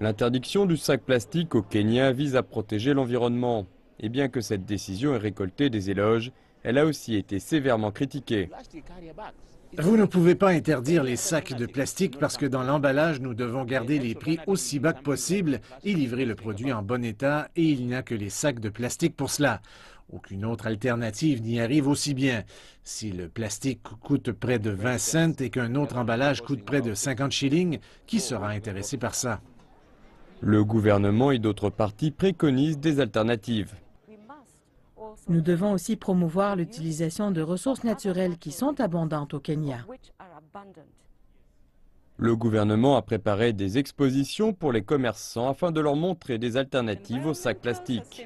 L'interdiction du sac plastique au Kenya vise à protéger l'environnement. Et bien que cette décision ait récolté des éloges, elle a aussi été sévèrement critiquée. Vous ne pouvez pas interdire les sacs de plastique parce que dans l'emballage, nous devons garder les prix aussi bas que possible et livrer le produit en bon état et il n'y a que les sacs de plastique pour cela. Aucune autre alternative n'y arrive aussi bien. Si le plastique coûte près de 20 cents et qu'un autre emballage coûte près de 50 shillings, qui sera intéressé par ça? Le gouvernement et d'autres partis préconisent des alternatives. Nous devons aussi promouvoir l'utilisation de ressources naturelles qui sont abondantes au Kenya. Le gouvernement a préparé des expositions pour les commerçants afin de leur montrer des alternatives aux sacs plastiques.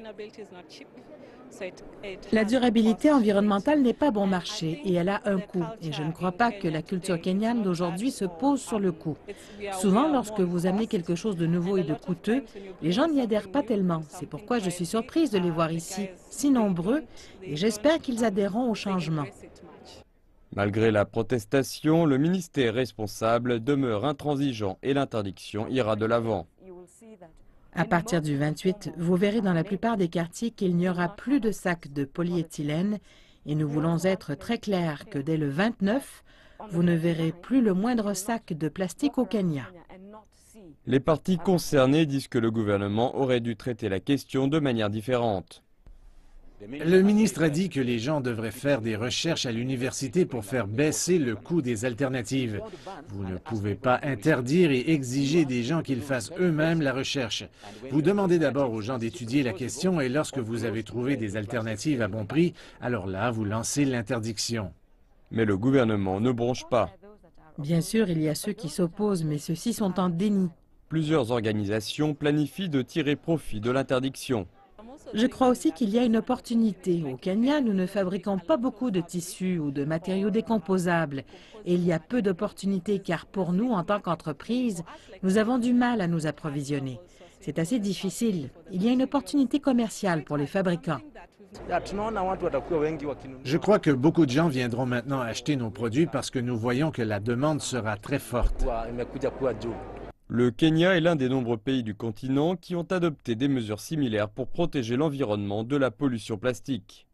La durabilité environnementale n'est pas bon marché et elle a un coût. Et je ne crois pas que la culture kenyane d'aujourd'hui se pose sur le coût. Souvent, lorsque vous amenez quelque chose de nouveau et de coûteux, les gens n'y adhèrent pas tellement. C'est pourquoi je suis surprise de les voir ici, si nombreux, et j'espère qu'ils adhéreront au changement. Malgré la protestation, le ministère responsable demeure intransigeant et l'interdiction ira de l'avant. À partir du 28, vous verrez dans la plupart des quartiers qu'il n'y aura plus de sacs de polyéthylène et nous voulons être très clairs que dès le 29, vous ne verrez plus le moindre sac de plastique au Kenya. Les partis concernés disent que le gouvernement aurait dû traiter la question de manière différente. Le ministre a dit que les gens devraient faire des recherches à l'université pour faire baisser le coût des alternatives. Vous ne pouvez pas interdire et exiger des gens qu'ils fassent eux-mêmes la recherche. Vous demandez d'abord aux gens d'étudier la question et lorsque vous avez trouvé des alternatives à bon prix, alors là, vous lancez l'interdiction. Mais le gouvernement ne bronche pas. Bien sûr, il y a ceux qui s'opposent, mais ceux-ci sont en déni. Plusieurs organisations planifient de tirer profit de l'interdiction. Je crois aussi qu'il y a une opportunité. Au Kenya, nous ne fabriquons pas beaucoup de tissus ou de matériaux décomposables. Et il y a peu d'opportunités car pour nous, en tant qu'entreprise, nous avons du mal à nous approvisionner. C'est assez difficile. Il y a une opportunité commerciale pour les fabricants. Je crois que beaucoup de gens viendront maintenant acheter nos produits parce que nous voyons que la demande sera très forte. Le Kenya est l'un des nombreux pays du continent qui ont adopté des mesures similaires pour protéger l'environnement de la pollution plastique.